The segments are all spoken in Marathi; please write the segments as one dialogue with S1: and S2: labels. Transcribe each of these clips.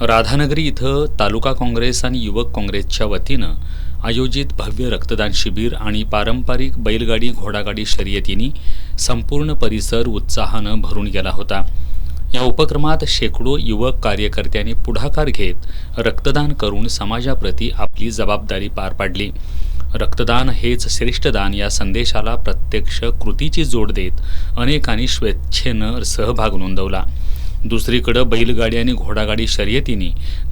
S1: राधानगरी इथं तालुका काँग्रेस आणि युवक काँग्रेसच्या वतीनं आयोजित भव्य रक्तदान शिबिर आणि पारंपरिक बैलगाडी घोडागाडी शर्यतींनी संपूर्ण परिसर उत्साहानं भरून गेला होता। या उपक्रमात शेकडो युवक कार्यकर्त्यांनी पुढाकार घेत रक्तदान करून समाजाप्रती आपली जबाबदारी पार पाडली। रक्तदान हेच श्रेष्ठ दान या संदेशाला प्रत्यक्ष कृतीची जोड देत अनेकांनी स्वेच्छेनं सहभाग नोंदवला। दुसरीकडे बैलगाडी आणि घोडागाडी शर्यतींनी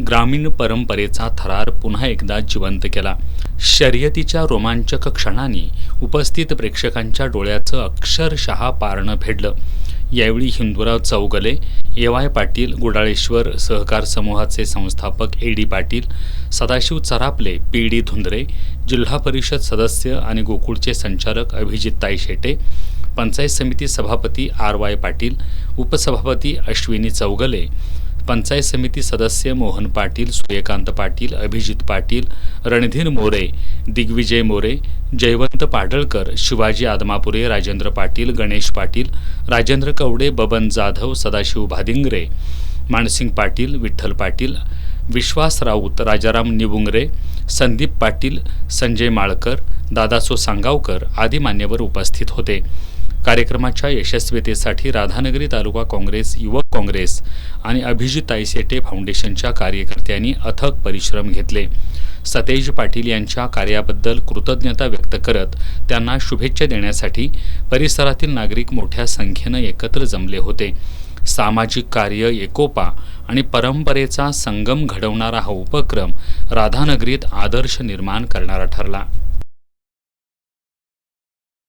S1: ग्रामीण परंपरेचा थरार पुन्हा एकदा जिवंत केला। शर्यतीच्या रोमांचक क्षणांनी उपस्थित प्रेक्षकांच्या डोळ्याचं अक्षरशः पारणं फेडलं। यावेळी हिंदुराव चौगले, ए.वाय. पाटील, गुडाळेश्वर सहकार समूहाचे संस्थापक ए.डी. पाटील, सदाशिव चरापले, पी.डी. धुंद्रे, जिल्हा परिषद सदस्य आणि गोकुळचे संचालक अभिजित शेटे, पंचायत समिती सभापती आर.वाय. पाटील, उपसभापती अश्विनी चौगले, पंचायत समिती सदस्य मोहन पाटील, सूर्यकांत पाटील, अभिजित पाटील, रणधीर मोरे, दिग्विजय मोरे, जयवंत पाडळकर, शिवाजी आदमापुरे, राजेंद्र पाटील, गणेश पाटील, राजेंद्र कवडे, बबन जाधव, सदाशिव भादिंगरे, मानसिंग पाटील, विठ्ठल पाटील, विश्वास राऊत, राजाराम निबुंगरे, संदीप पाटील, संजय माळकर, दादासो सांगावकर आदी मान्यवर उपस्थित होते। कार्यक्रमाच्या यशस्वीतेसाठी राधानगरी तालुका काँग्रेस, युवक काँग्रेस आणि अभिजित शेटे फाउंडेशनच्या कार्यकर्त्यांनी अथक परिश्रम घेतले। सतेज पाटील यांच्या कार्याबद्दल कृतज्ञता व्यक्त करत त्यांना शुभेच्छा देण्यासाठी परिसरातील नागरिक मोठ्या संख्येने एकत्र जमले होते। सामाजिक कार्य, एकोपा आणि परंपरेचा संगम घडवणारा हा उपक्रम राधानगरीत आदर्श निर्माण करणारा ठरला।